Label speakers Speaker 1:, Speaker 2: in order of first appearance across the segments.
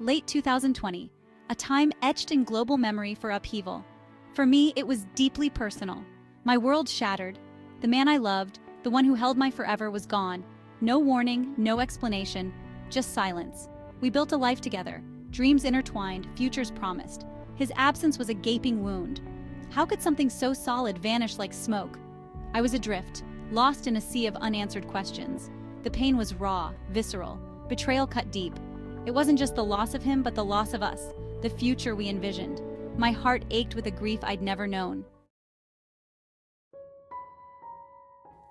Speaker 1: late 2020, a time etched in global memory for upheaval. For me, it was deeply personal. My world shattered. The man I loved, the one who held my forever, was gone. No warning, no explanation, just silence. We built a life together, dreams intertwined, futures promised. His absence was a gaping wound. How could something so solid vanish like smoke? I was adrift, lost in a sea of unanswered questions. The pain was raw, visceral, betrayal cut deep. It wasn't just the loss of him, but the loss of us, the future we envisioned. My heart ached with a grief I'd never known.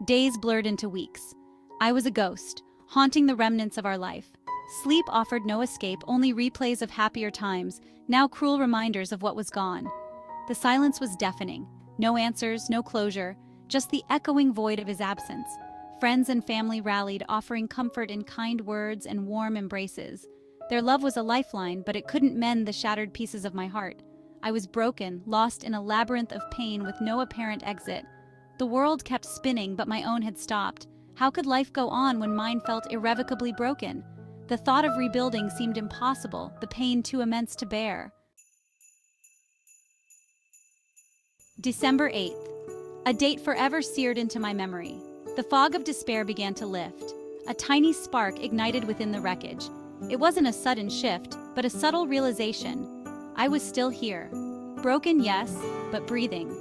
Speaker 1: Days blurred into weeks. I was a ghost, haunting the remnants of our life. Sleep offered no escape, only replays of happier times, now cruel reminders of what was gone. The silence was deafening. No answers, no closure, just the echoing void of his absence. Friends and family rallied, offering comfort in kind words and warm embraces. Their love was a lifeline, but it couldn't mend the shattered pieces of my heart. I was broken, lost in a labyrinth of pain with no apparent exit. The world kept spinning, but my own had stopped. How could life go on when mine felt irrevocably broken? The thought of rebuilding seemed impossible, the pain too immense to bear. December 8th. A date forever seared into my memory. The fog of despair began to lift. A tiny spark ignited within the wreckage. It wasn't a sudden shift, but a subtle realization. I was still here. Broken, yes, but breathing.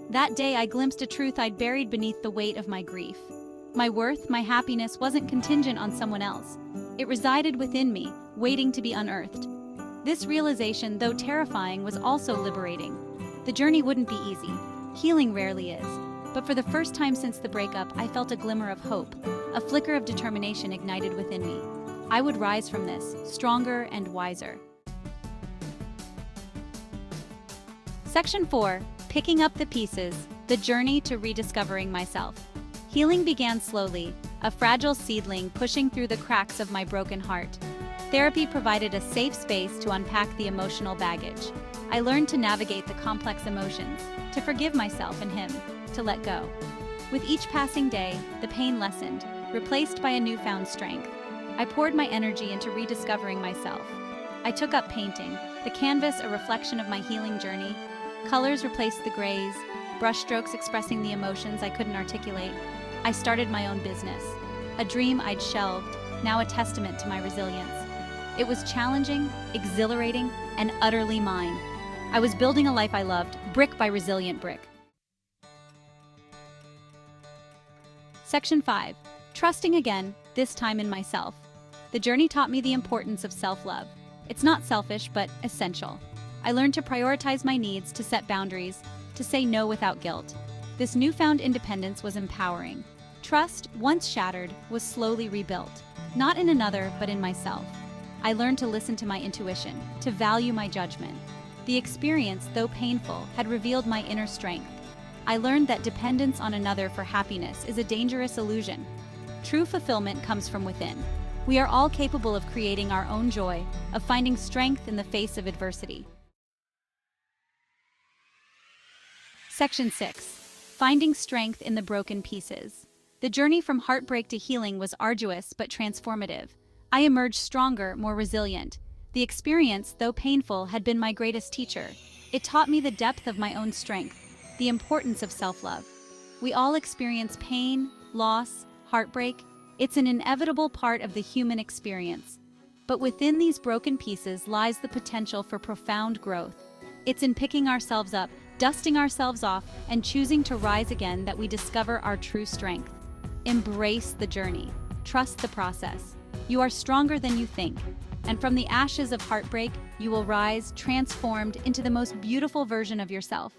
Speaker 1: That day I glimpsed a truth I'd buried beneath the weight of my grief. My worth, my happiness wasn't contingent on someone else. It resided within me, waiting to be unearthed. This realization, though terrifying, was also liberating. The journey wouldn't be easy. Healing rarely is. But for the first time since the breakup, I felt a glimmer of hope. A flicker of determination ignited within me. I would rise from this, stronger and wiser. Section 4. Picking up the pieces. The journey to rediscovering myself. Healing began slowly, a fragile seedling pushing through the cracks of my broken heart. Therapy provided a safe space to unpack the emotional baggage. I learned to navigate the complex emotions, to forgive myself and him, to let go. With each passing day, the pain lessened, replaced by a newfound strength. I poured my energy into rediscovering myself. I took up painting, the canvas a reflection of my healing journey. Colors replaced the grays, brushstrokes expressing the emotions I couldn't articulate. I started my own business, a dream I'd shelved, now a testament to my resilience. It was challenging, exhilarating, and utterly mine. I was building a life I loved, brick by resilient brick. Section 5. Trusting again, this time in myself. The journey taught me the importance of self-love. It's not selfish, but essential. I learned to prioritize my needs, to set boundaries, to say no without guilt. This newfound independence was empowering. Trust, once shattered, was slowly rebuilt. Not in another, but in myself. I learned to listen to my intuition, to value my judgment. The experience, though painful, had revealed my inner strength. I learned that dependence on another for happiness is a dangerous illusion. True fulfillment comes from within. We are all capable of creating our own joy, of finding strength in the face of adversity. Section 6. Finding strength in the broken pieces. The journey from heartbreak to healing was arduous but transformative. I emerged stronger, more resilient. The experience, though painful, had been my greatest teacher. It taught me the depth of my own strength, the importance of self-love. We all experience pain, loss, heartbreak. It's an inevitable part of the human experience. But within these broken pieces lies the potential for profound growth. It's in picking ourselves up, dusting ourselves off, and choosing to rise again that we discover our true strength. Embrace the journey. Trust the process. You are stronger than you think. And from the ashes of heartbreak, you will rise, transformed into the most beautiful version of yourself.